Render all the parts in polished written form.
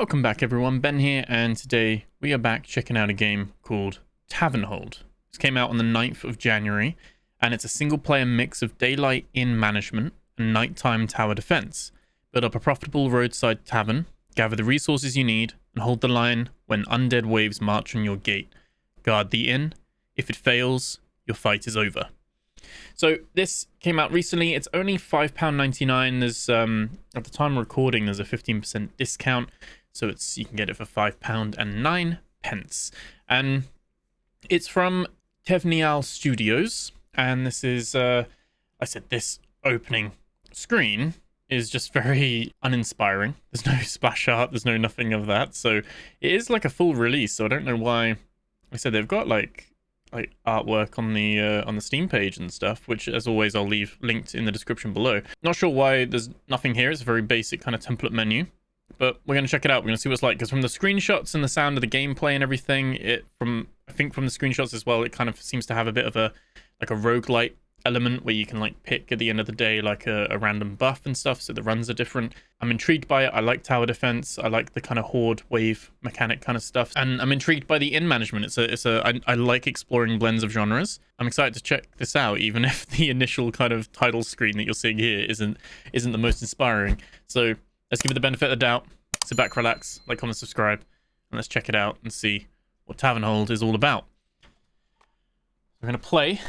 Welcome back everyone, Ben here, and today we are back checking out a game called TavernHold. This came out on the 9th of January, and it's a single player mix of daylight inn management and nighttime tower defense. Build up a profitable roadside tavern, gather the resources you need, and hold the line when undead waves march on your gate. Guard the inn. If it fails, your fight is over. So this came out recently. It's only £5.99. There's at the time of recording, there's a 15% discount. So you can get it for £5.09. And it's from Tevniyal Studios. And this is, I said, this opening screen is just very uninspiring. There's no splash art. There's no nothing of that. So it is like a full release. So I don't know why. I said they've got like artwork on the Steam page and stuff, which as always I'll leave linked in the description below. Not sure why there's nothing here. It's a very basic kind of template menu. But we're going to check it out. We're going to see what it's like. Because from the screenshots and the sound of the gameplay and everything, I think from the screenshots as well, it kind of seems to have a bit of a roguelite element where you can like pick at the end of the day like a random buff and stuff. So the runs are different. I'm intrigued by it. I like tower defense. I like the kind of horde wave mechanic kind of stuff. And I'm intrigued by the inn management. I like exploring blends of genres. I'm excited to check this out, even if the initial kind of title screen that you're seeing here isn't the most inspiring. So let's give it the benefit of the doubt. Sit back, relax, like, comment, subscribe, and let's check it out and see what TavernHold is all about. We're going to play,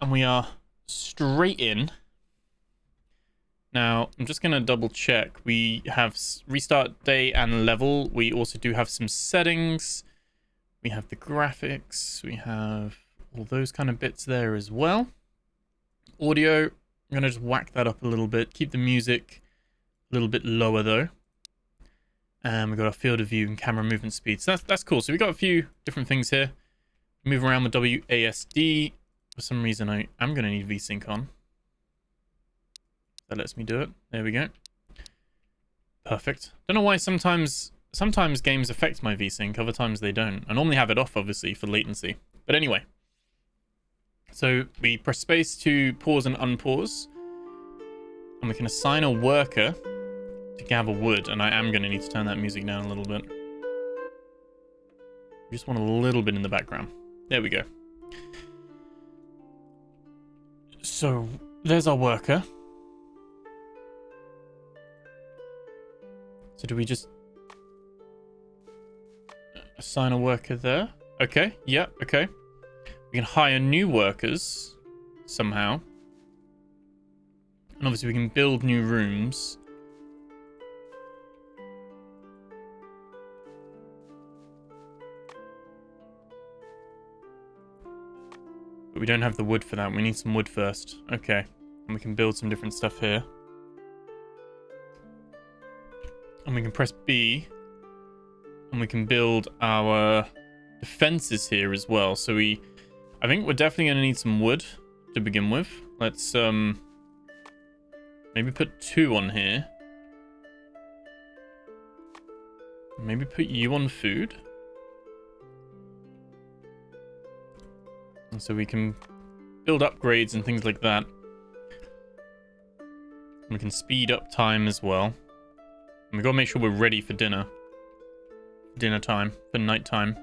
and we are straight in. Now, I'm just going to double check. We have restart day and level. We also do have some settings. We have the graphics. We have all those kind of bits there as well. Audio, I'm going to just whack that up a little bit. Keep the music a little bit lower though. And we've got our field of view and camera movement speed. So that's cool. So we've got a few different things here. Move around with WASD. For some reason I am going to need VSync on. That lets me do it. There we go. Perfect. Don't know why sometimes games affect my VSync, other times they don't. I normally have it off obviously for latency. But anyway. So we press space to pause and unpause. And we can assign a worker to gather wood, and I am going to need to turn that music down a little bit. We just want a little bit in the background. There we go. So there's our worker. So do we just assign a worker there? Okay, yeah, okay. We can hire new workers somehow. And obviously we can build new rooms. But we don't have the wood for that. We need some wood first. Okay. And we can build some different stuff here. And we can press B. And we can build our defenses here as well. So I think we're definitely going to need some wood to begin with. Let's maybe put 2 on here. Maybe put you on food. And so we can build upgrades and things like that. And we can speed up time as well. And we've got to make sure we're ready for dinner. Dinner time, for night time.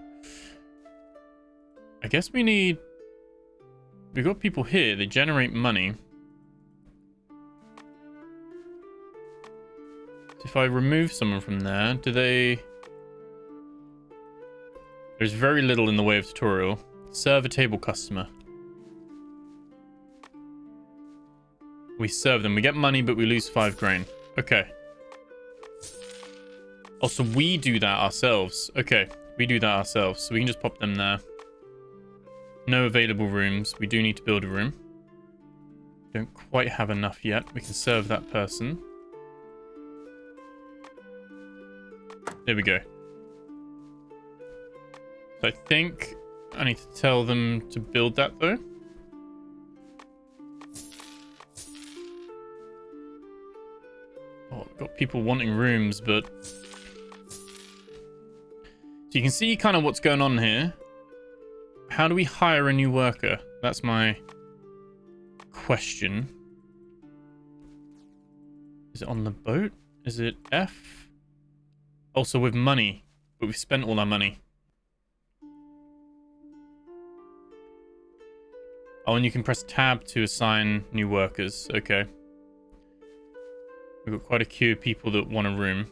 I guess we've got people here, they generate money. If I remove someone from there, there's very little in the way of tutorial. Serve a table customer. We serve them. We get money, but we lose 5 grain. Okay. Oh, so we do that ourselves. Okay, we do that ourselves. So we can just pop them there. No available rooms. We do need to build a room. Don't quite have enough yet. We can serve that person. There we go. So I think I need to tell them to build that though. Oh, I've got people wanting rooms, but... So you can see kind of what's going on here. How do we hire a new worker? That's my question. Is it on the boat? Is it F? Also with money, but we've spent all our money. Oh, and you can press tab to assign new workers. Okay. We've got quite a queue of people that want a room.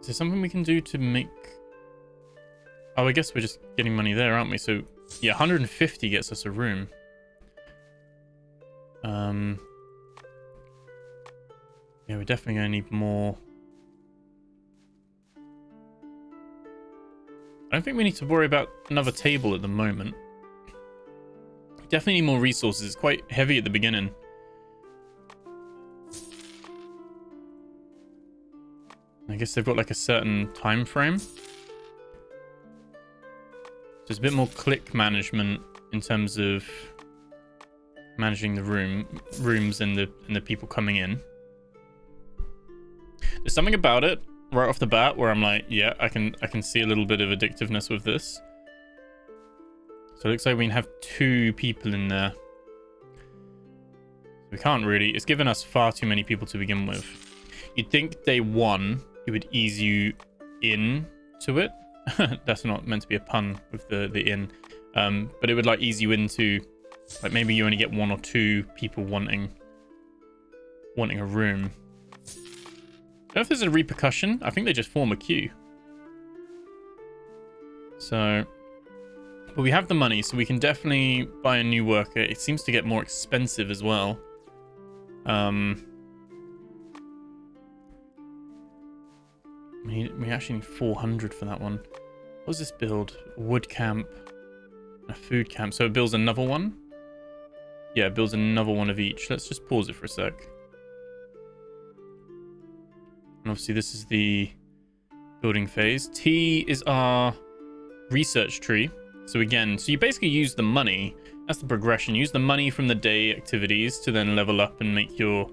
Is there something we can do to make... Oh, I guess we're just getting money there, aren't we? So, yeah, 150 gets us a room. Yeah, we're definitely going to need more. I don't think we need to worry about another table at the moment. We definitely need more resources. It's quite heavy at the beginning. I guess they've got like a certain time frame. So there's a bit more click management in terms of managing the rooms and the people coming in. There's something about it right off the bat where I'm like, yeah, I can see a little bit of addictiveness with this. So it looks like we can have 2 people in there. We can't really. It's given us far too many people to begin with. You'd think day 1 it would ease you in to it. That's not meant to be a pun with the in. But it would like ease you into, like, maybe you only get 1 or 2 people wanting a room. I don't know if there's a repercussion. I think they just form a queue. So, but we have the money, so we can definitely buy a new worker. It seems to get more expensive as well. We actually need 400 for that one. What does this build? A wood camp, a food camp. So it builds another one. Yeah, it builds another one of each. Let's just pause it for a sec. And obviously this is the building phase. T is our research tree. So again, so you basically use the money. That's the progression. Use the money from the day activities to then level up and make your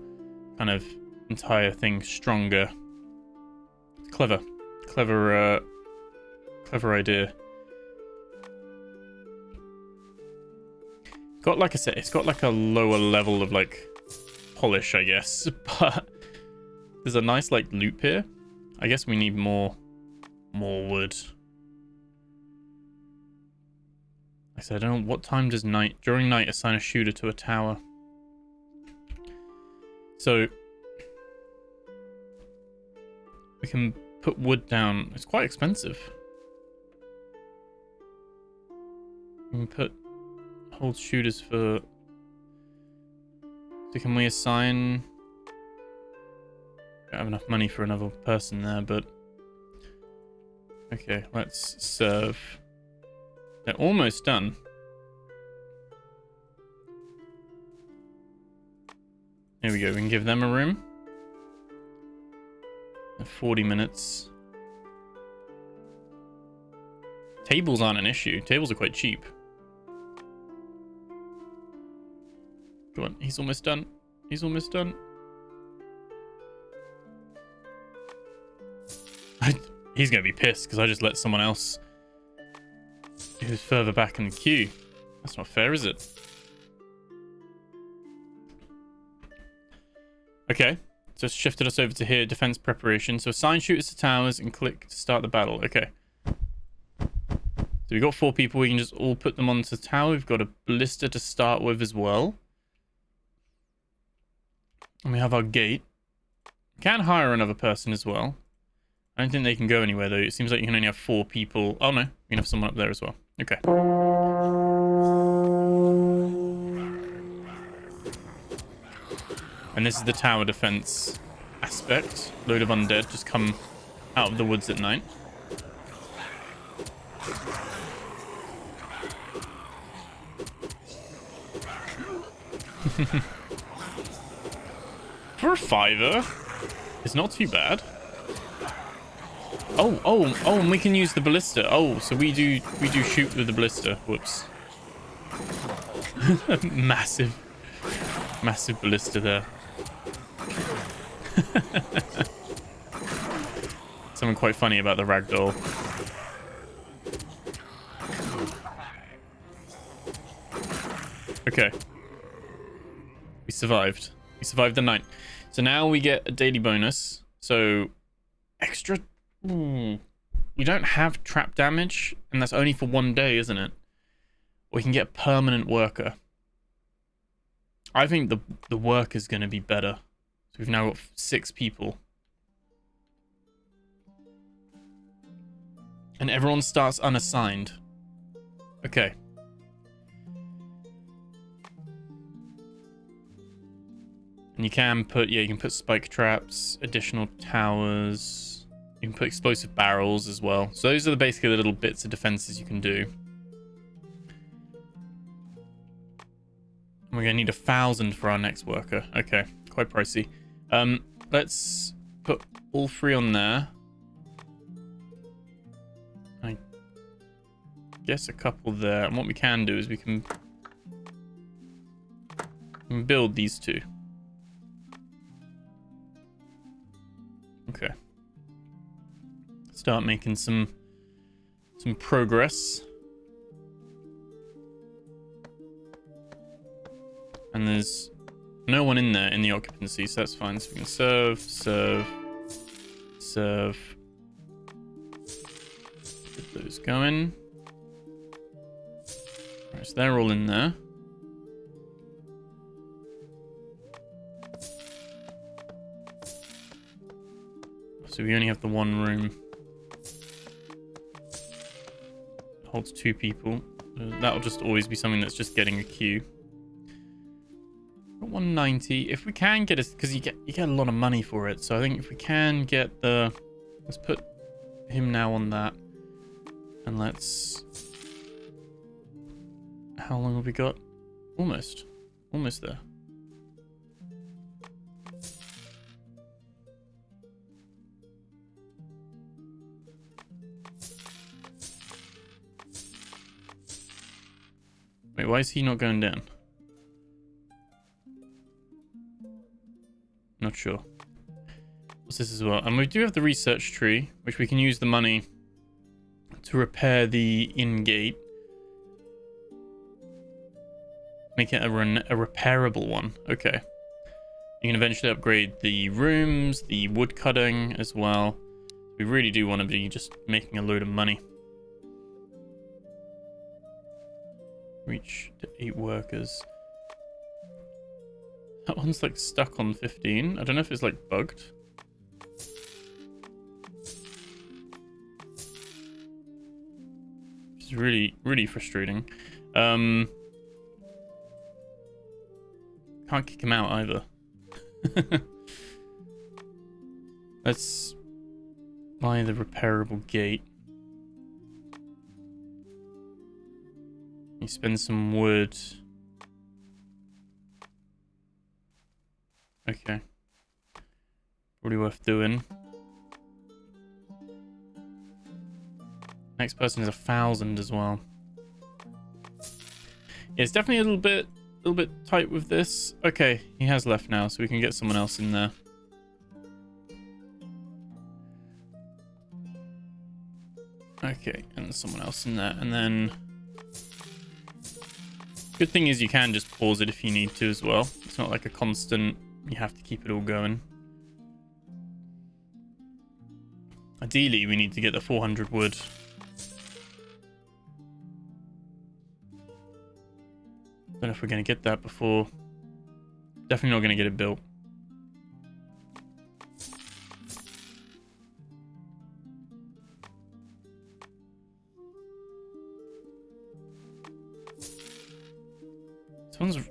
kind of entire thing stronger. Clever idea. Got, like I said, it's got like a lower level of like polish, I guess, but there's a nice like loop here. I guess we need more wood. I said, I don't know, what time does night, during night, assign a shooter to a tower? So we can put wood down. It's quite expensive. We can put hold shooters for... So can we assign... Don't have enough money for another person there, but... Okay, let's serve. They're almost done. There we go, we can give them a room. 40 minutes. Tables aren't an issue. Tables are quite cheap. Go on, he's almost done. He's almost done. He's gonna be pissed because I just let someone else who's further back in the queue. That's not fair, is it? Okay, so it's shifted us over to here, defense preparation. So assign shooters to towers and click to start the battle. Okay. So we've got 4 people. We can just all put them onto the tower. We've got a ballista to start with as well. And we have our gate. Can hire another person as well. I don't think they can go anywhere though. It seems like you can only have 4 people. Oh no, you can have someone up there as well. Okay. And this is the tower defense aspect. Load of undead just come out of the woods at night. For a $5, it's not too bad. Oh, and we can use the ballista. Oh, so we do shoot with the ballista. Whoops. Massive ballista there. Something quite funny about the ragdoll. Okay. We survived. We survived the night. So now we get a daily bonus. So extra... Ooh. You don't have trap damage, and that's only for 1 day, isn't it? We can get permanent worker. I think the work is going to be better. So we've now got 6 people. And everyone starts unassigned. Okay. And you can put, yeah, you can put spike traps, additional towers. You can put explosive barrels as well. So those are basically the little bits of defenses you can do. We're going to need 1,000 for our next worker. Okay, quite pricey. Let's put all 3 on there. I guess a couple there. And what we can do is we can build these 2. Okay. Start making some progress. And there's no one in there in the occupancy, so that's fine. So we can serve. Get those going. Alright, so they're all in there. So we only have the 1 room. It holds 2 people. That'll just always be something that's just getting a queue. 190. If we can get it, because you get a lot of money for it. So I think if we can get the, let's put him now on that, and let's. How long have we got? Almost there. Wait, why is he not going down? Not sure. What's this as well? And we do have the research tree, which we can use the money to repair the in-gate. Make it a repairable one. Okay. You can eventually upgrade the rooms, the wood cutting as well. We really do want to be just making a load of money. Reach to 8 workers. That one's like stuck on 15. I don't know if it's like bugged. Which is really, really frustrating. Can't kick him out either. Let's buy the repairable gate. You spend some wood. Okay. Probably worth doing. Next person is 1,000 as well. Yeah, it's definitely a little bit tight with this. Okay, he has left now, so we can get someone else in there. Okay, and someone else in there, and then good thing is you can just pause it if you need to as well. It's not like a constant. You have to keep it all going. Ideally, we need to get the 400 wood. Don't know if we're going to get that before. Definitely not going to get it built.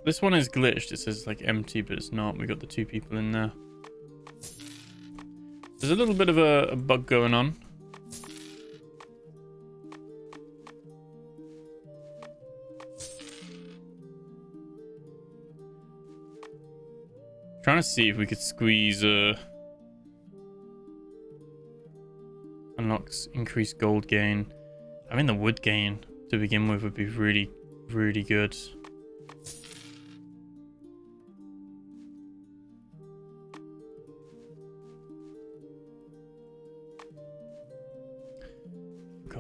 This one is glitched. It says like empty, but it's not. We got the 2 people in there. There's a little bit of a bug going on. Trying to see if we could squeeze unlocks increased gold gain. I mean, the wood gain to begin with would be really, really good.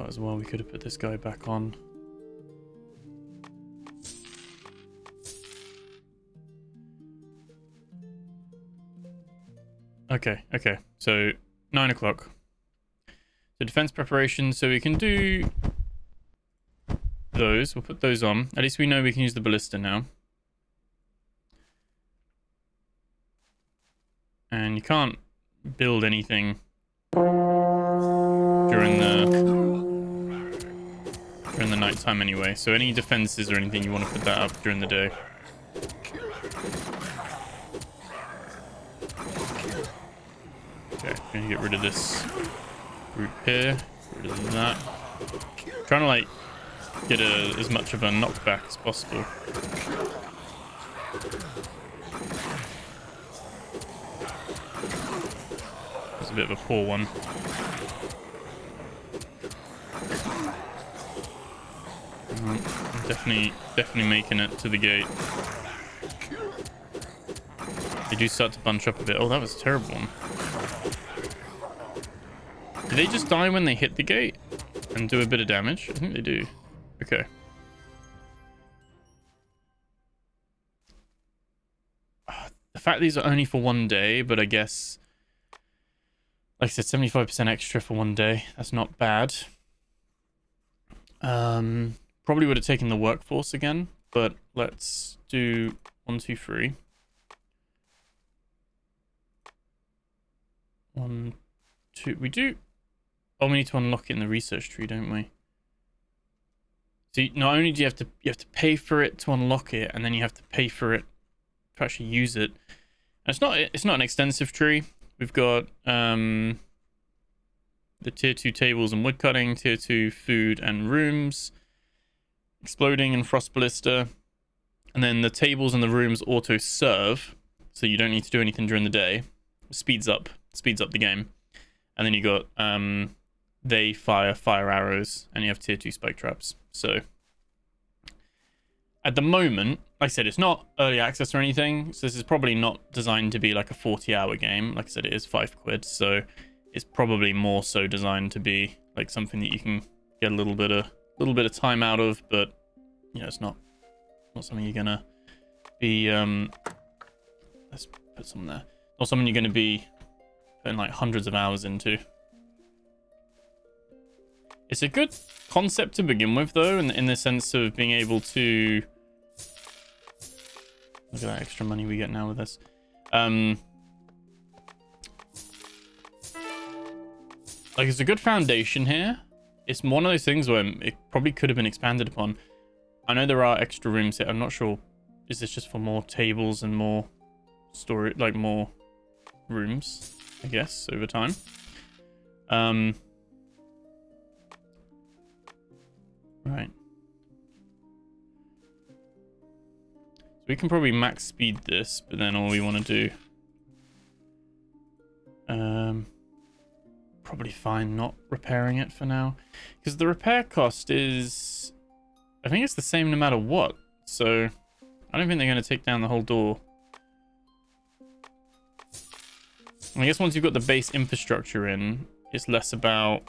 As well, we could have put this guy back on. Okay. So 9 o'clock. So defense preparation. So we can do those. We'll put those on. At least we know we can use the ballista now. And you can't build anything during the nighttime anyway. So any defenses or anything, you want to put that up during the day. Okay, gonna get rid of this group here. Get rid of that. Trying to like get as much of a knockback as possible. It's a bit of a poor one. Definitely making it to the gate. They do start to bunch up a bit. Oh, that was a terrible one. Do they just die when they hit the gate and do a bit of damage? I think they do. Okay. The fact these are only for 1 day, but I guess, like I said, 75% extra for 1 day. That's not bad. Probably would have taken the workforce again, but let's do 1, 2, 3. 1, 2. We do. Oh, we need to unlock it in the research tree, don't we? So not only do you have to pay for it to unlock it, and then you have to pay for it to actually use it. And it's not an extensive tree. We've got the tier 2 tables and woodcutting, tier 2 food and rooms, exploding and frost ballista, and then the tables and the rooms auto serve, so you don't need to do anything during the day. Speeds up the game. And then you got they fire arrows, and you have tier 2 spike traps. So at the moment, like I said, it's not early access or anything, so this is probably not designed to be like a 40-hour game. Like I said, it is £5, so it's probably more so designed to be like something that you can get a little bit of time out of, but you know, it's not something you're gonna be let's put some there. Not something you're gonna be putting like hundreds of hours into. It's a good concept to begin with, though, in the sense of being able to look at that extra money we get now with this. Like, it's a good foundation here. It's one of those things where it probably could have been expanded upon. I know there are extra rooms here. I'm not sure. Is this just for more tables and more storage, like more rooms, I guess, over time? Right. So we can probably max speed this, but then all we want to do, probably fine not repairing it for now, because the repair cost is, I think it's the same no matter what. So I don't think they're going to take down the whole door. I guess once you've got the base infrastructure in, it's less about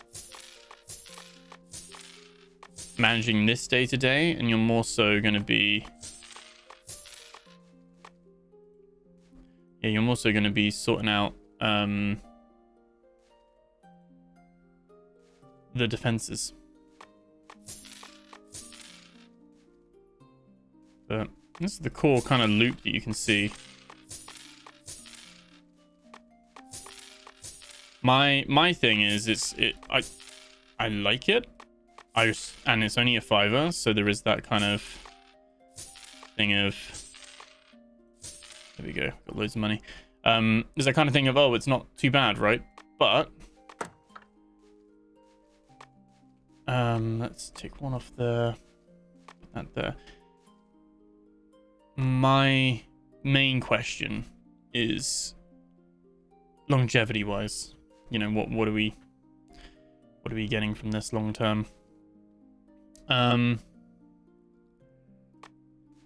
managing this day to day, and you're more so going to be, you're more so going to be sorting out the defenses. But this is the core kind of loop that you can see. My thing is I like it. And it's only a £5, so there is that kind of thing of, there we go, got loads of money. There's that kind of thing of, oh, it's not too bad, right? But let's take one off there, put that there. My main question is longevity wise, you know, what are we getting from this long term?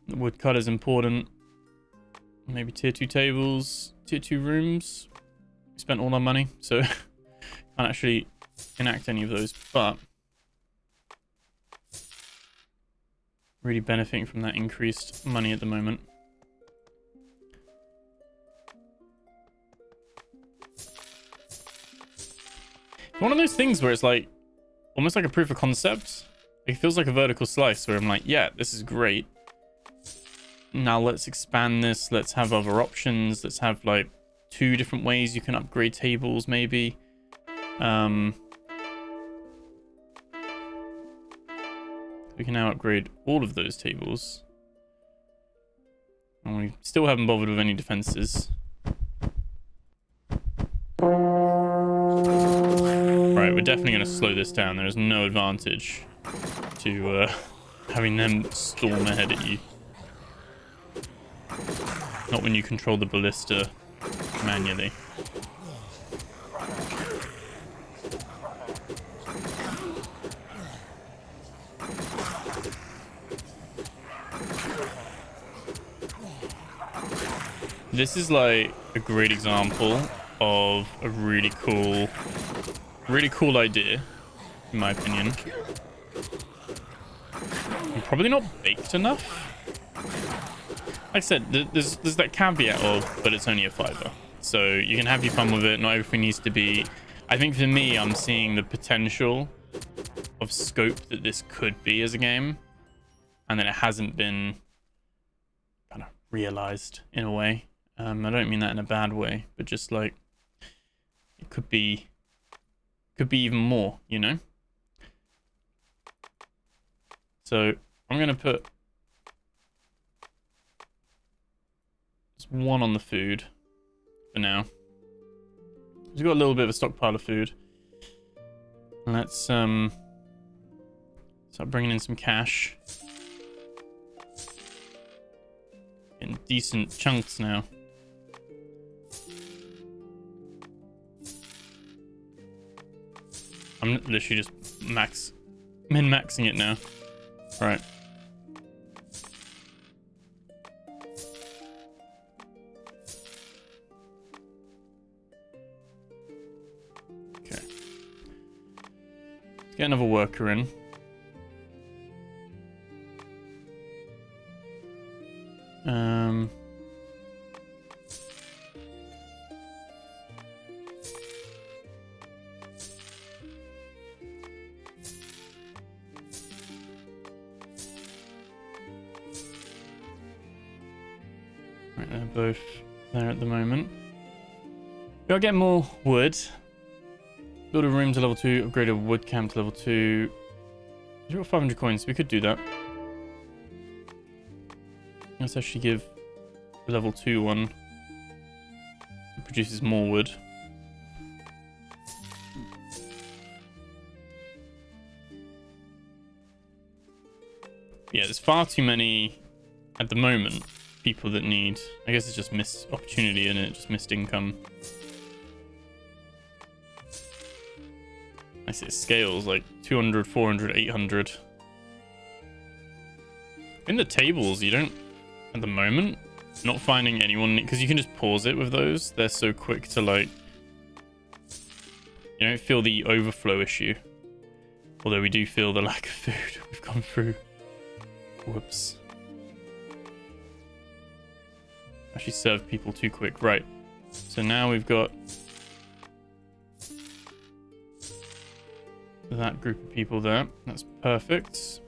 The woodcut is important. Maybe tier 2 tables, tier 2 rooms. We spent all our money, so can't actually enact any of those, but really benefiting from that increased money at the moment. It's one of those things where it's like almost like a proof of concept. It feels like a vertical slice where I'm like, yeah, this is great. Now let's expand this. Let's have other options. Let's have like 2 different ways you can upgrade tables, maybe. We can now upgrade all of those tables. And we still haven't bothered with any defenses. Right, we're definitely going to slow this down. There is no advantage to having them storm ahead at you. Not when you control the ballista manually. This is like a great example of a really cool idea, in my opinion. I'm probably not baked enough. Like I said, there's that caveat of, but it's only a $5. So you can have your fun with it. Not everything needs to be. I think for me, I'm seeing the potential of scope that this could be as a game, and then it hasn't been kind of realized in a way. I don't mean that in a bad way, but just like it could be even more, you know? So I'm gonna put just 1 on the food for now. We've got a little bit of a stockpile of food. Let's start bringing in some cash. Getting decent chunks now. I'm literally just min-maxing it now. Right. Okay. Let's get another worker in. Right, they're both there at the moment. Gotta get more wood. Build a room to level 2, upgrade a wood camp to level 2. We've got 500 coins, so we could do that. Let's actually give the level 2 one. It produces more wood. Yeah, there's far too many at the moment. People that need, I guess it's just missed opportunity and it just missed income. I see it scales like 200, 400, 800. In the tables, you don't, at the moment, not finding anyone, because you can just pause it with those. They're so quick to like, you don't feel the overflow issue. Although we do feel the lack of food we've gone through. Whoops. Actually serve people too quick. Right. So now we've got that group of people there. That's perfect.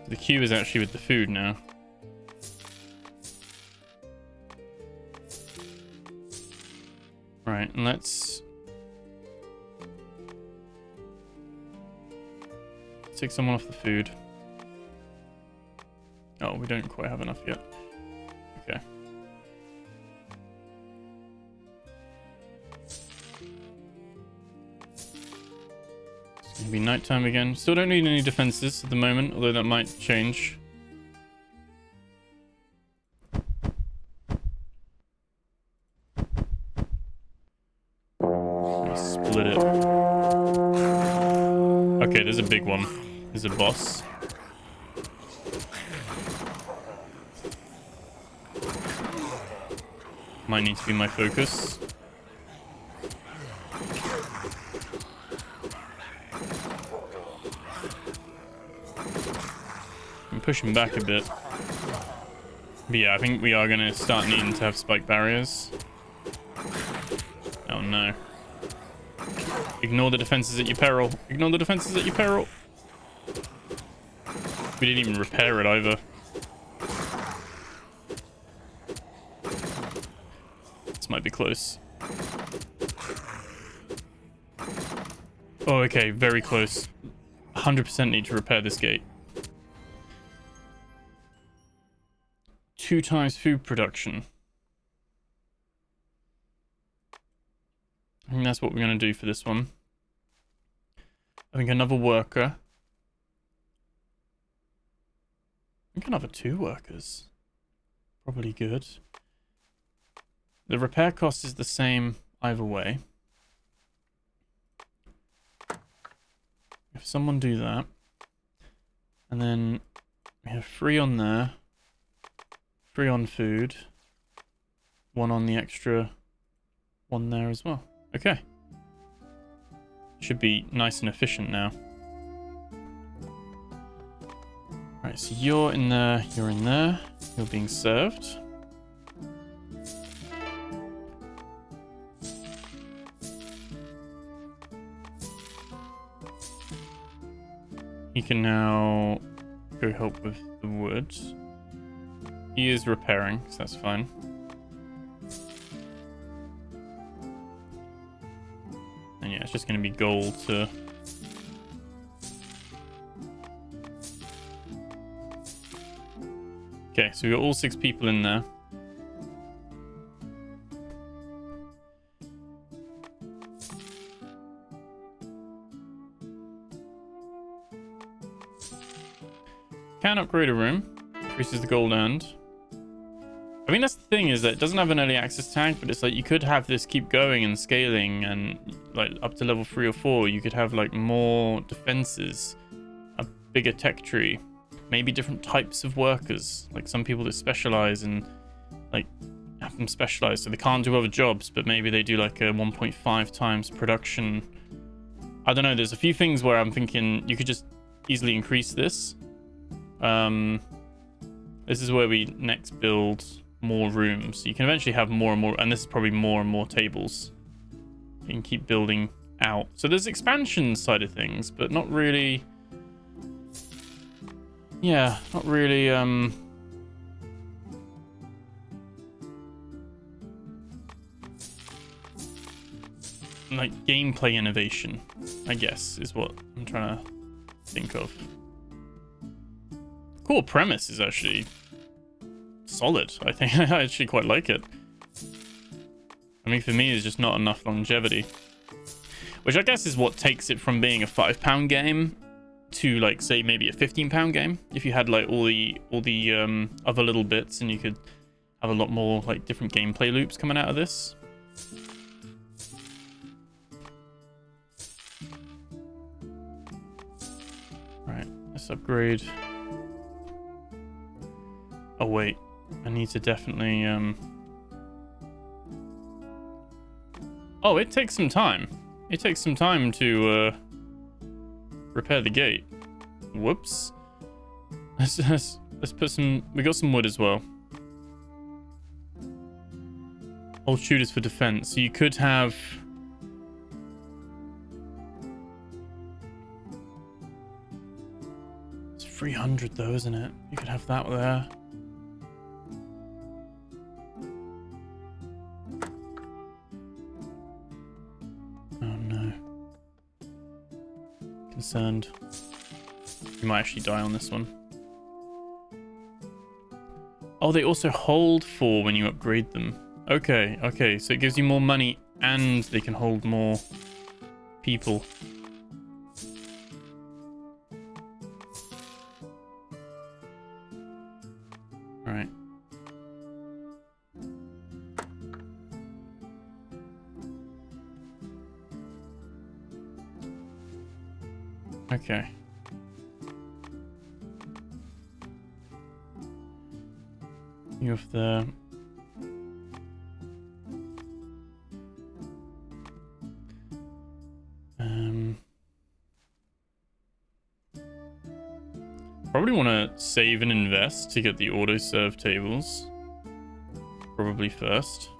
The queue is actually with the food now. Right, and let's take someone off the food. Oh, we don't quite have enough yet. Okay. It's gonna be nighttime again. Still don't need any defenses at the moment, although that might change. Split it. Okay, there's a big one. There's a boss. Might need to be my focus. I'm pushing back a bit. But yeah, I think we are going to start needing to have spike barriers. Oh no. Ignore the defenses at your peril. Ignore the defenses at your peril. We didn't even repair it either. This might be close. Oh, okay. Very close. 100% need to repair this gate. 2 times food production. I think that's what we're going to do for this one. I think another worker. I think another 2 workers. Probably good. The repair cost is the same either way. If someone do that. And then we have 3 on there. 3 on food. 1 on the extra 1 there as well. Okay. Should be nice and efficient now. Right, so you're in there, you're in there. You're being served. He can now go help with the wood. He is repairing, so that's fine. And yeah, it's just going to be gold to... Okay, so we've got all 6 people in there. Can upgrade a room. Increases the gold earned. I mean, that's the thing, is that it doesn't have an early access tag, but it's like you could have this keep going and scaling, and like up to level 3 or 4, you could have like more defenses, a bigger tech tree, maybe different types of workers, like some people that specialize and like have them specialized so they can't do other jobs, but maybe they do like a 1.5 times production. I don't know, there's a few things where I'm thinking you could just easily increase this. This is where we next build more rooms. So you can eventually have more and more, and this is probably more and more tables. You can keep building out. So there's expansion side of things, but not really. Yeah, not really. Like gameplay innovation, I guess, is what I'm trying to think of. Core premise is actually solid. I think I actually quite like it. I mean, for me, there's just not enough longevity, which I guess is what takes it from being a £5 game to, like, say maybe a £15 game. If you had like all the other little bits, and you could have a lot more like different gameplay loops coming out of this. Right, let's upgrade. Oh wait, I need to definitely Oh, it takes some time. It takes some time to repair the gate. Whoops. Let's put some... We got some wood as well. Old shooters for defense. So you could have... It's 300 though, isn't it? You could have that there. Concerned. You might actually die on this one. Oh, they also hold 4 when you upgrade them. Okay, okay, so it gives you more money and they can hold more people. Alright. Okay. You have the... probably want to save and invest to get the auto serve tables. Probably first.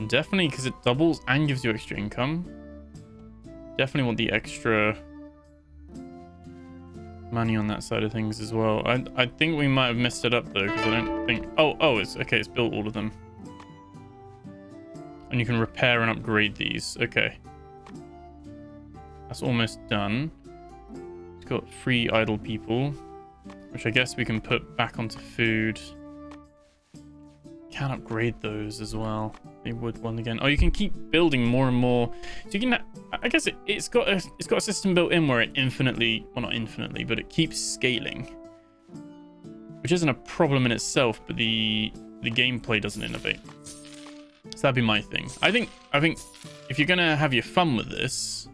Definitely, because it doubles and gives you extra income. Definitely want the extra money on that side of things as well. I think we might have messed it up though, because I don't think... Oh, it's okay. It's built all of them. And you can repair and upgrade these. Okay. That's almost done. It's got 3 idle people, which I guess we can put back onto food. Can upgrade those as well. They would one again. Oh, you can keep building more and more. So you can, I guess it's got a system built in where it infinitely, well, not infinitely, but it keeps scaling, which isn't a problem in itself. But the gameplay doesn't innovate. So that'd be my thing. I think if you're gonna have your fun with this,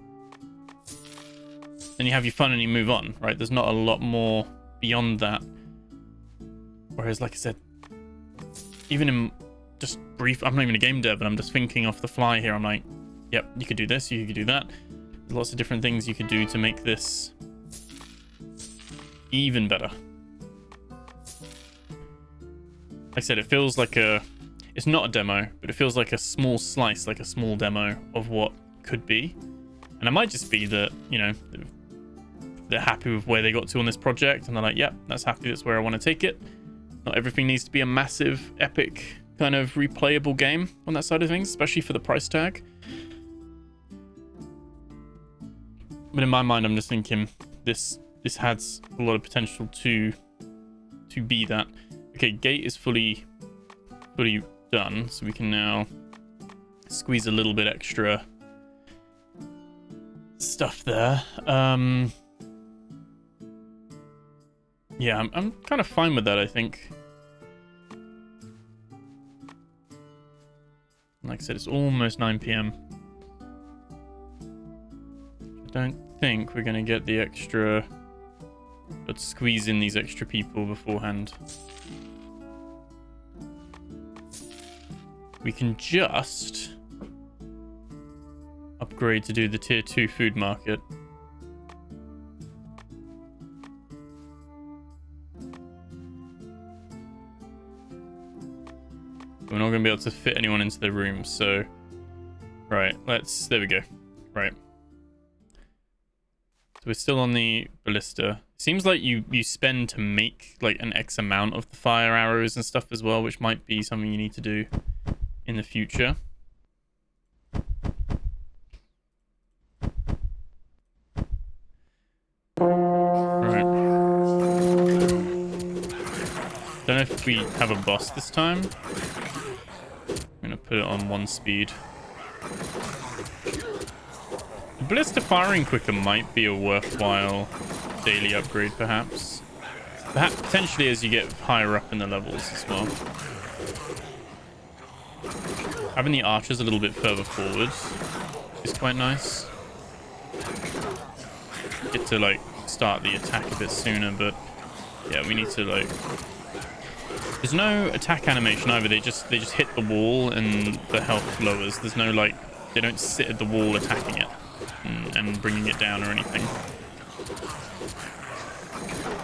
then you have your fun and you move on, right? There's not a lot more beyond that. Whereas, like I said, even in just brief, I'm not even a game dev, and I'm just thinking off the fly here. I'm like, yep, you could do this, you could do that. There's lots of different things you could do to make this even better. Like I said, it feels like it's not a demo, but it feels like a small slice, like a small demo of what could be. And it might just be that, you know, they're happy with where they got to on this project, and they're like, yep, that's happy, that's where I want to take it. Not everything needs to be a massive, epic, kind of replayable game on that side of things, especially for the price tag. But in my mind, I'm just thinking this has a lot of potential to be that. Okay, gate is fully done, so we can now squeeze a little bit extra stuff there. Yeah, I'm kind of fine with that, I think. Like I said, it's almost 9 PM. I don't think we're going to get the extra... Let's squeeze in these extra people beforehand. We can just upgrade to do the tier 2 food market. We're not going to be able to fit anyone into the room, so... Right, there we go. Right. So we're still on the ballista. Seems like you spend to make, like, an X amount of the fire arrows and stuff as well, which might be something you need to do in the future. Right. Don't know if we have a boss this time. I'm gonna put it on 1 speed. The ballista firing quicker might be a worthwhile daily upgrade, perhaps. Potentially as you get higher up in the levels as well. Having the archers a little bit further forward is quite nice. Get to like start the attack a bit sooner, but yeah, we need to like... There's no attack animation either. They just hit the wall and the health lowers. There's no like, they don't sit at the wall attacking it and bringing it down or anything.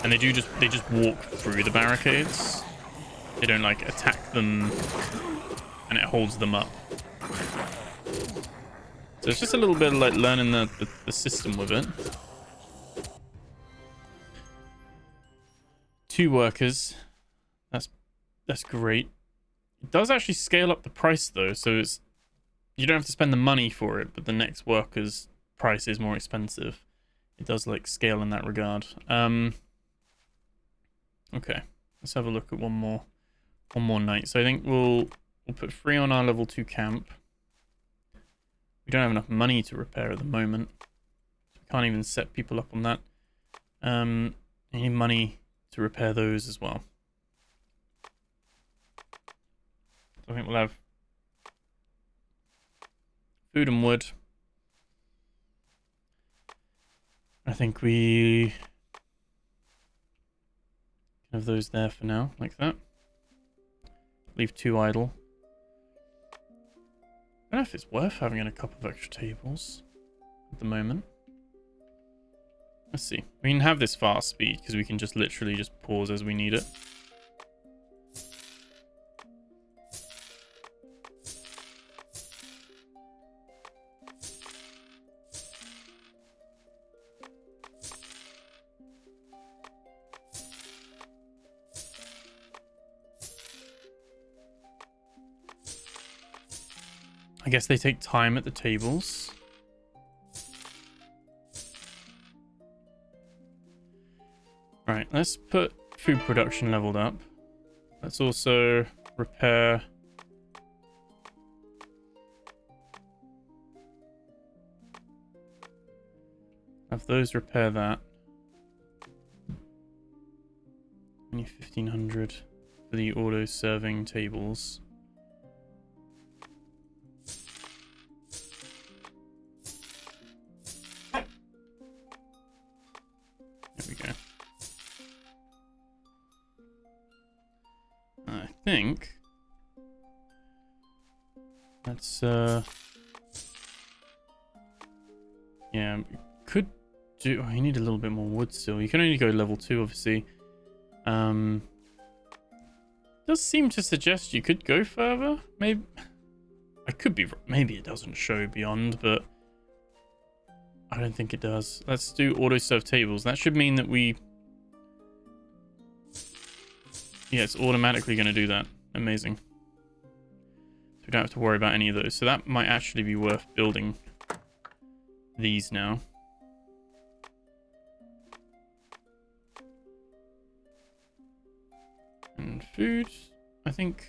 And they just walk through the barricades. They don't like attack them, and it holds them up. So it's just a little bit of like learning the system with it. 2 workers. That's great. It does actually scale up the price though, so you don't have to spend the money for it, but the next worker's price is more expensive. It does like scale in that regard. Okay, let's have a look at one more night. So I think we'll put 3 on our level 2 camp. We don't have enough money to repair at the moment. So we can't even set people up on that. I need money to repair those as well. So I think we'll have food and wood. I think we can have those there for now, like that. Leave 2 idle. I don't know if it's worth having a couple of extra tables at the moment. Let's see. We can have this fast speed because we can just literally just pause as we need it. I guess they take time at the tables. Right, let's put food production leveled up. Let's also repair. Have those repair that. Only 1500 for the auto serving tables. There we go. I think that's yeah, could do. Oh, you need a little bit more wood still. You can only go level 2, obviously. Does seem to suggest you could go further. Maybe I could be. Maybe it doesn't show beyond, but I don't think it does. Let's do auto serve tables. That should mean that we. Yeah, it's automatically going to do that. Amazing. So we don't have to worry about any of those. So that might actually be worth building these now. And food, I think.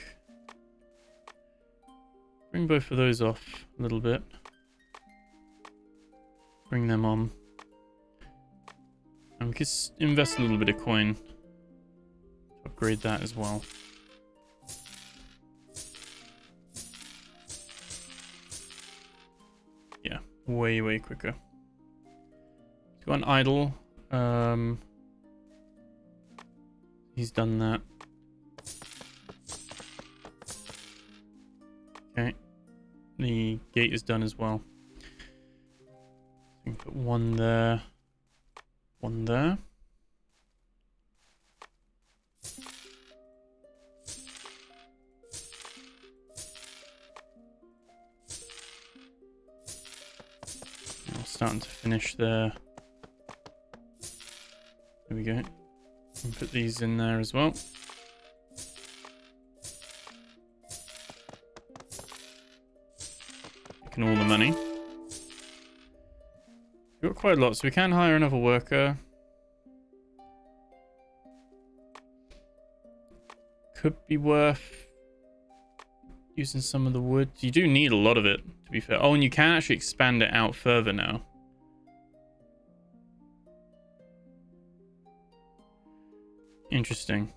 Bring both of those off a little bit. Bring them on. And we could invest a little bit of coin. Upgrade that as well. Yeah, way quicker. He's got an idle. He's done that. Okay. The gate is done as well. So we can put one there. One there. Starting to finish there. There we go. And put these in there as well. Taking all the money. We've got quite a lot, so we can hire another worker. Could be worth using some of the wood. You do need a lot of it, to be fair. Oh, and you can actually expand it out further now. Interesting.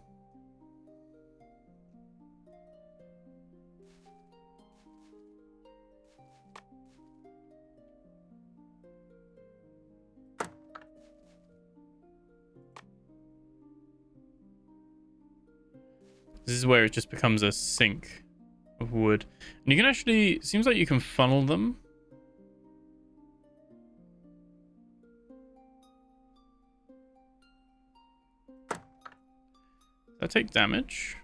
This is where it just becomes a sink of wood. And you can actually, seems like you can funnel them. Does that take damage?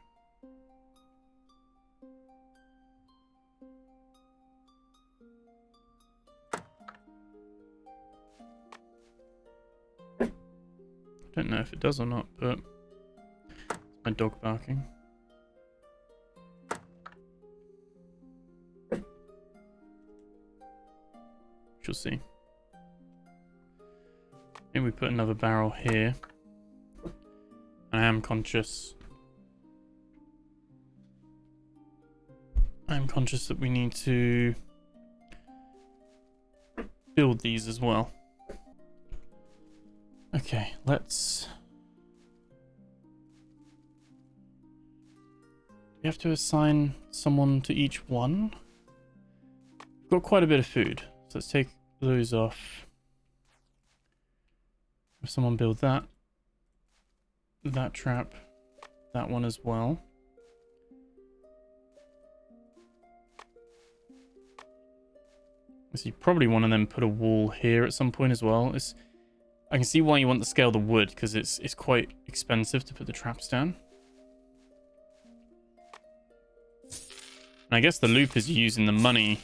I don't know if it does or not, but it's my dog barking. We'll see. Maybe we put another barrel here. I am conscious. That we need to build these as well. Okay, let's. Do we have to assign someone to each one? We've got quite a bit of food, so let's take those off. Have someone build that. That trap. That one as well. So you probably want to then put a wall here at some point as well. I can see why you want to scale the wood, because it's quite expensive to put the traps down. And I guess the loop is using the money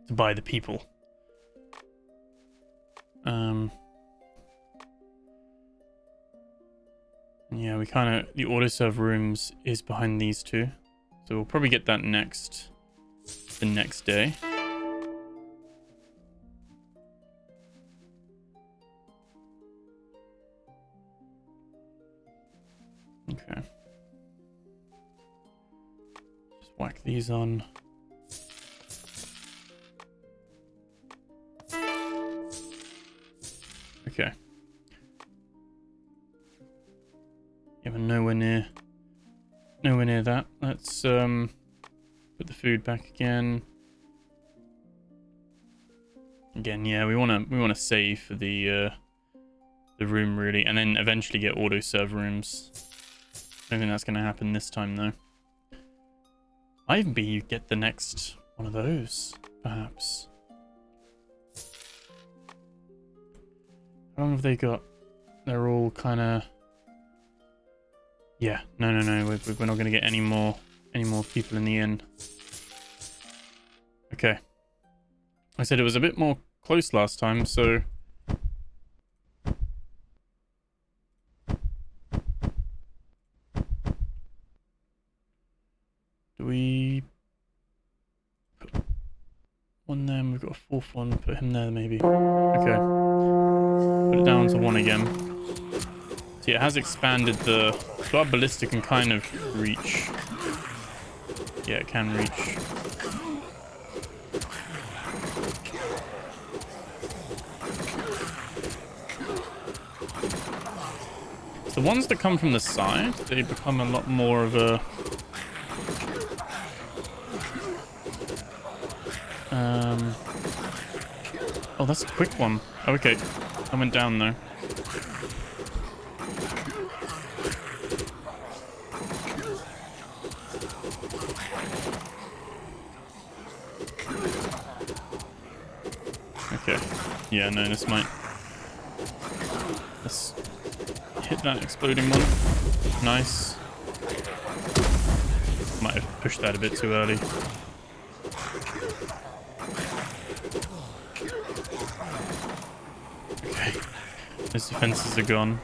to buy the people. Yeah, the auto-serve rooms is behind these two. So we'll probably get that the next day. Okay. Just whack these on. Okay. Yeah, but nowhere near that. Let's put the food back again. Again, yeah, we wanna save for the room really, and then eventually get auto serve rooms. I don't think that's gonna happen this time though. Maybe you get the next one of those, perhaps. How long have they got? They're all kind of. Yeah, no. We're not gonna get any more people in the inn. Okay. I said it was a bit more close last time, so. Do we put one there? We've got a fourth one. Put him there, maybe. Okay. Put it down to one again. See, it has expanded the. So our ballista can kind of reach. Yeah, it can reach. The ones that come from the side, they become a lot more of a. Oh, that's a quick one. Oh, okay. I went down though. Okay. Yeah, no, this might. Let's hit that exploding one. Nice. Might have pushed that a bit too early. Okay. Those defenses are gone.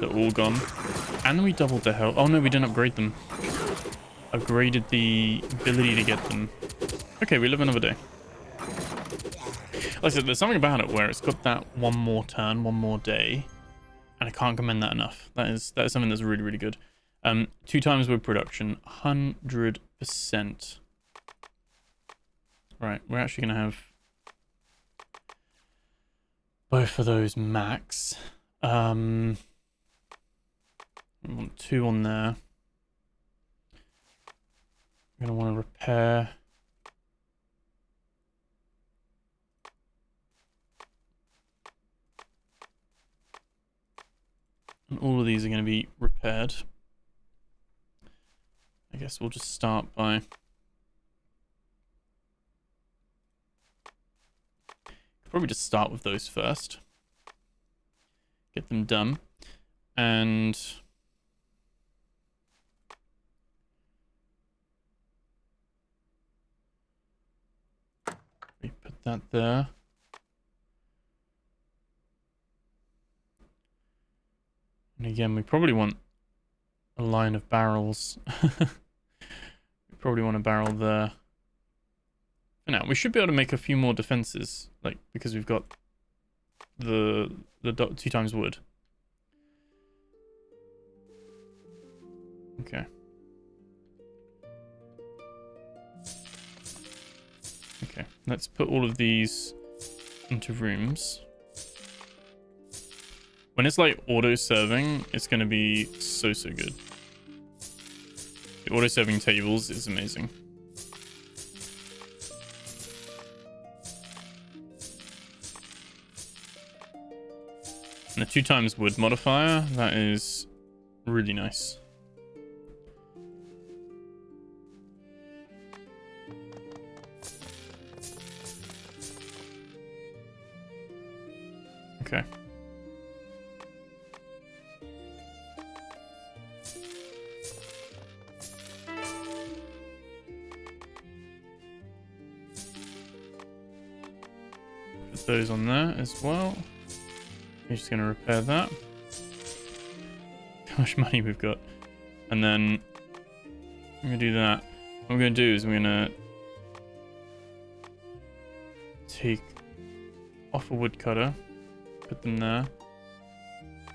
They're all gone. And we doubled their health. Oh no, we didn't upgrade them. Upgraded the ability to get them. Okay, we live another day. Like I said, there's something about it where it's got that one more turn, one more day. And I can't commend that enough. That is something that's really, really good. 2 times wood production, 100%. Right, we're actually going to have both of those max. We want 2 on there. I'm going to want to repair. And all of these are going to be repaired. I guess we'll just start by... Probably just start with those first. Get them done. And... we put that there. And again, we probably want a line of barrels. We probably want a barrel there. For now, we should be able to make a few more defenses, like because we've got the 2 times wood. Okay. Okay, let's put all of these into rooms. When it's like auto-serving, it's going to be so good. The auto-serving tables is amazing. And the 2 times wood modifier, that is really nice. Okay. Put those on there as well. We're just going to repair that. How much money we've got. And then I'm going to do that. What I'm going to do is I'm going to take off a woodcutter, put them there.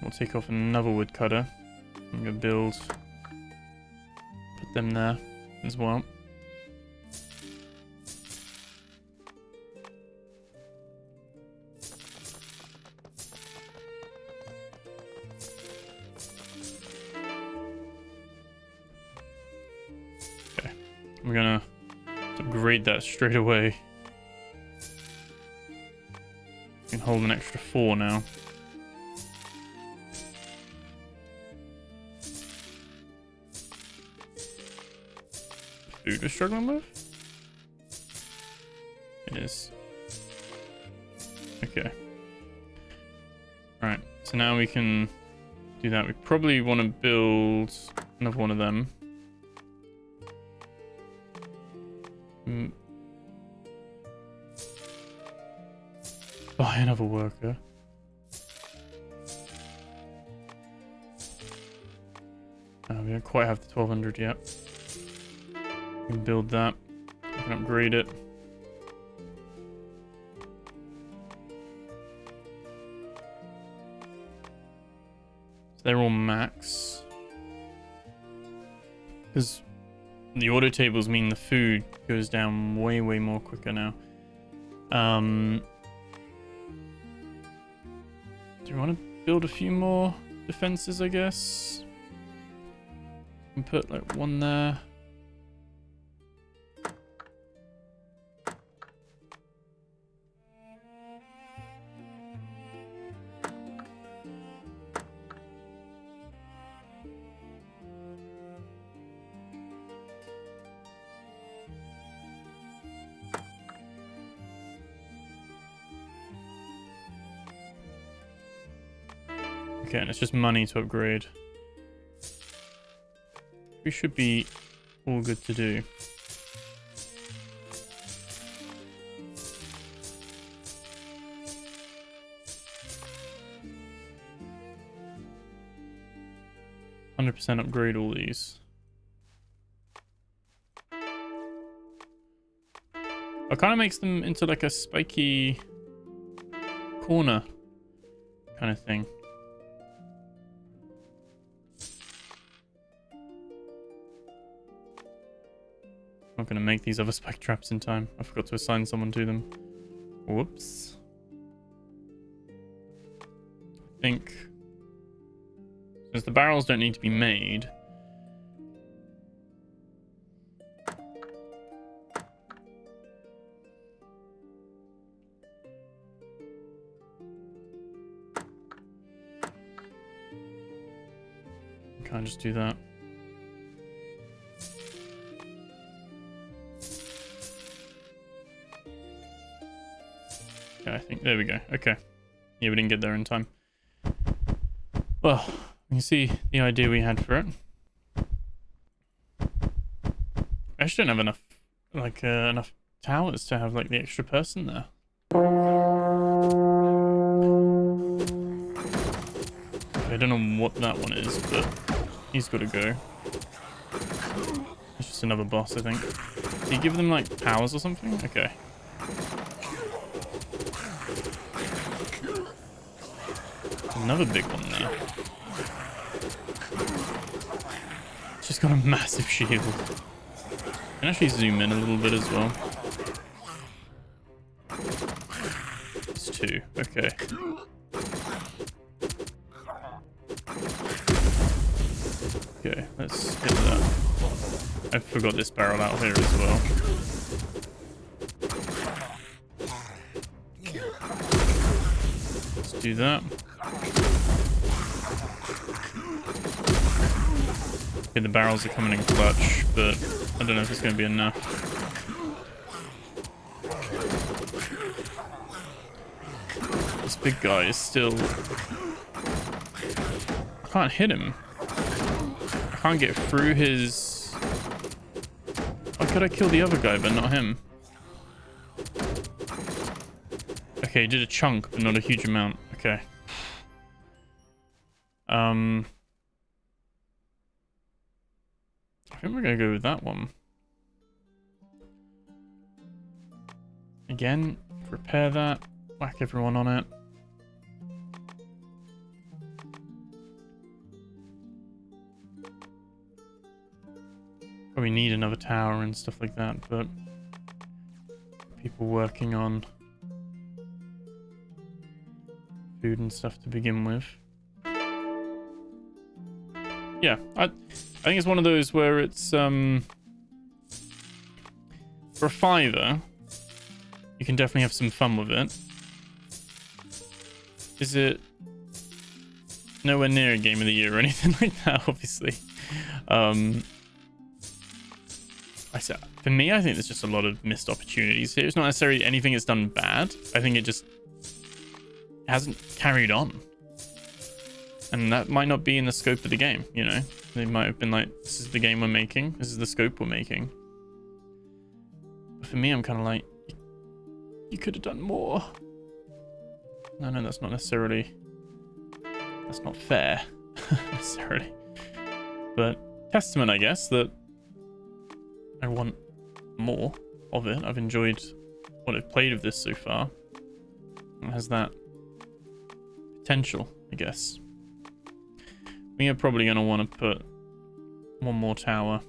We'll take off another woodcutter. I'm going to build, put them there as well. Okay, we're going to upgrade that straight away. Can hold an extra 4 now. Food we're struggling with? It is. Okay. Alright, so now we can do that. We probably want to build another one of them. Buy another worker. We don't quite have the 1200 yet. We can build that. We can upgrade it. So they're all max. Because the auto tables mean the food goes down way more quicker now. Do we want to build a few more defenses, I guess? And put like one there. Okay, and it's just money to upgrade. We should be all good to do. %, upgrade all these. It kind of makes them into like a spiky corner kind of thing. Not going to make these other spike traps in time. I forgot to assign someone to them. Whoops. I think since the barrels don't need to be made, I can't just do that. I think, there we go. Okay. Yeah, we didn't get there in time. Well, you can see the idea we had for it. I just don't have enough, like, enough towers to have, like, the extra person there. I don't know what that one is, but he's got to go. It's just another boss, I think. Do you give them, like, powers or something? Okay. Another big one there. She's got a massive shield. I can actually zoom in a little bit as well. It's 2. Okay. Okay, let's hit that. I forgot this barrel out here as well. Let's do that. Okay, the barrels are coming in clutch, but I don't know if it's going to be enough. This big guy is still... I can't hit him. I can't get through his... Why could I kill the other guy, but not him? Okay, he did a chunk, but not a huge amount. Okay. I think we're gonna go with that one. Again, repair that. Whack everyone on it. Probably need another tower and stuff like that, but people working on food and stuff to begin with. Yeah, I think it's one of those where it's for a $5, you can definitely have some fun with it. Is it nowhere near a game of the year or anything like that, obviously? For me, I think there's just a lot of missed opportunities here. It's not necessarily anything it's done bad. I think it just hasn't carried on. And that might not be in the scope of the game, you know? They might have been like, this is the game we're making. This is the scope we're making. But for me, I'm kind of like, you could have done more. No, that's not necessarily... That's not fair, necessarily. But testament, I guess, that I want more of it. I've enjoyed what I've played of this so far. It has that potential, I guess. We are probably going to want to put one more tower.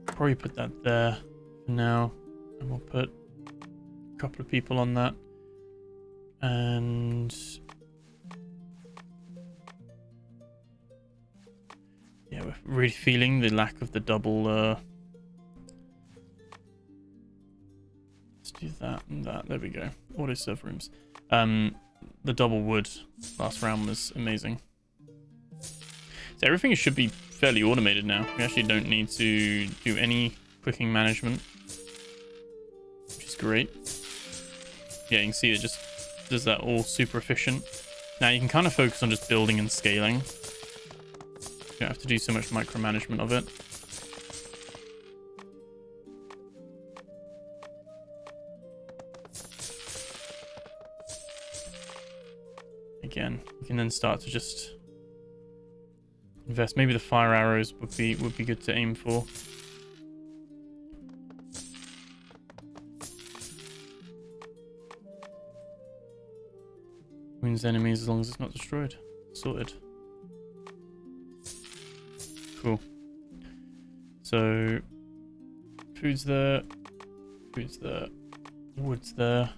Probably put that there for now. And we'll put a couple of people on that. And... yeah, we're really feeling the lack of the double... let's do that and that. There we go. Auto serve rooms. The double wood last round was amazing. So everything should be fairly automated now. We actually don't need to do any cooking management, which is great. Yeah, you can see it just does that all super efficient. Now you can kind of focus on just building and scaling. You don't have to do so much micromanagement of it. Again, you can then start to just invest. Maybe the fire arrows would be good to aim for. Wounds enemies as long as it's not destroyed. Sorted. Cool. So food's there, wood's there.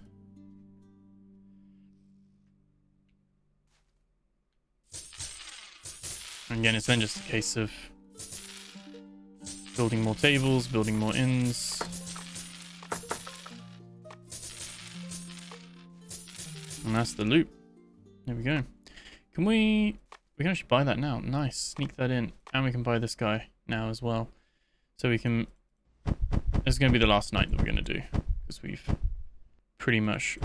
Again, it's then just a case of building more tables, building more inns. And that's the loot. There we go. We can actually buy that now. Nice. Sneak that in. And we can buy this guy now as well. So we can... This is going to be the last night that we're going to do. Because we've pretty much...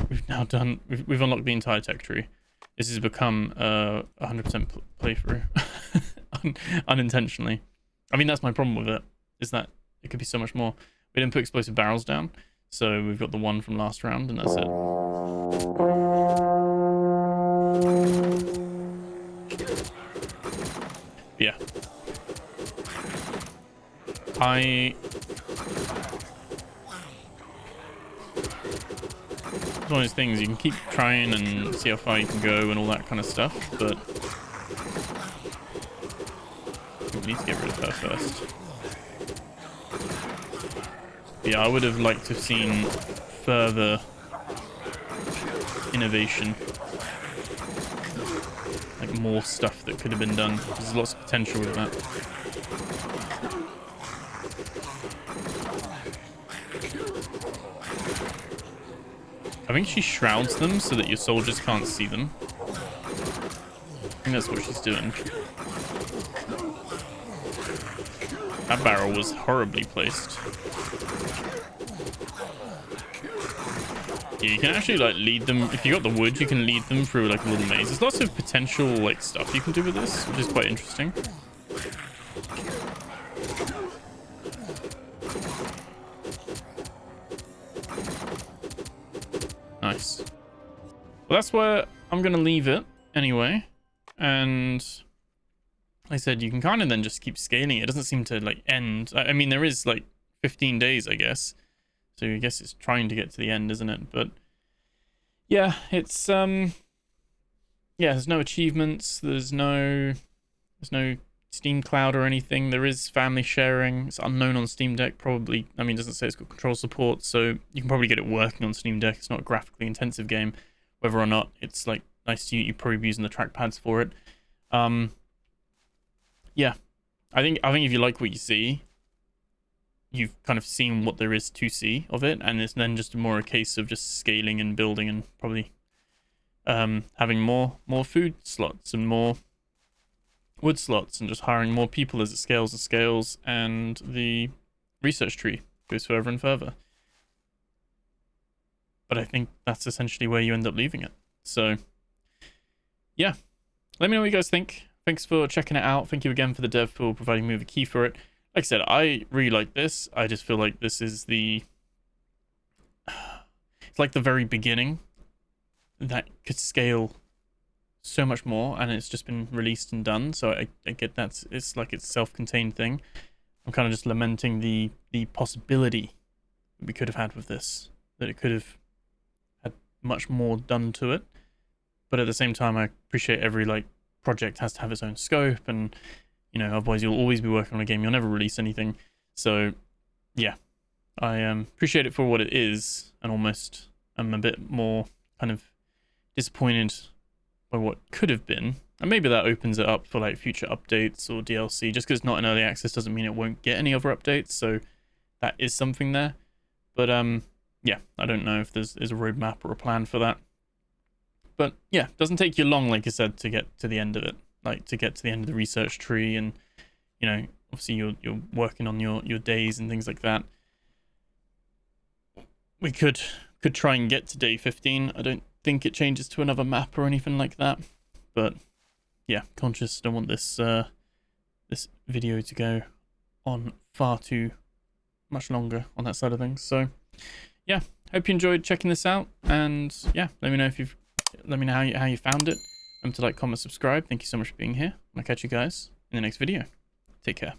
We've now done... We've unlocked the entire tech tree. This has become a 100% playthrough. Unintentionally. I mean, that's my problem with it. Is that it could be so much more. We didn't put explosive barrels down. So we've got the one from last round and that's it. Yeah. It's one of those things, you can keep trying and see how far you can go and all that kind of stuff, but we need to get rid of her first. But yeah, I would have liked to have seen further innovation. Like more stuff that could have been done. There's lots of potential with that. I think she shrouds them so that your soldiers can't see them. I think that's what she's doing. That barrel was horribly placed. Yeah, you can actually like lead them. If you got the wood, you can lead them through like a little maze. There's lots of potential like stuff you can do with this, which is quite interesting. Nice. Well, that's where I'm gonna leave it anyway. And like I said, you can kind of then just keep scaling. It doesn't seem to like end. I mean, there is like 15 days, I guess. So I guess it's trying to get to the end, isn't it? But yeah, it's yeah, there's no achievements. There's no Steam Cloud or anything. There is family sharing. It's unknown on Steam Deck. Probably, I mean, it doesn't say it's got control support, so you can probably get it working on Steam Deck. It's not a graphically intensive game. Whether or not it's like nice to you probably be using the trackpads for it. Yeah, I think if you like what you see, you've kind of seen what there is to see of it, and it's then just more a case of just scaling and building and probably having more food slots and more wood slots and just hiring more people as it scales and scales, and the research tree goes further and further. But I think that's essentially where you end up leaving it. So yeah, let me know what you guys think. Thanks for checking it out. Thank you again for the dev for providing me with a key for it. Like I said, I really like this. I just feel like this is it's like the very beginning that could scale so much more, and it's just been released and done. So I get that it's like it's a self-contained thing. I'm kind of just lamenting the possibility we could have had with this, that it could have had much more done to it. But at the same time, I appreciate every like project has to have its own scope, and you know, otherwise you'll always be working on a game, you'll never release anything. So yeah, I appreciate it for what it is, and almost I'm a bit more kind of disappointed by what could have been, and maybe that opens it up for like future updates or DLC. Just because it's not in early access doesn't mean it won't get any other updates, so that is something there. But yeah, I don't know if there's a roadmap or a plan for that. But yeah, it doesn't take you long, like I said, to get to the end of it. Like to get to the end of the research tree, and you know, obviously you're working on your days and things like that. We could try and get to day 15. I don't think it changes to another map or anything like that. But yeah, conscious, don't want this this video to go on far too much longer on that side of things. So yeah, hope you enjoyed checking this out, and yeah, let me know how you found it. Remember to like, comment, subscribe. Thank you so much for being here. I'll catch you guys in the next video. Take care.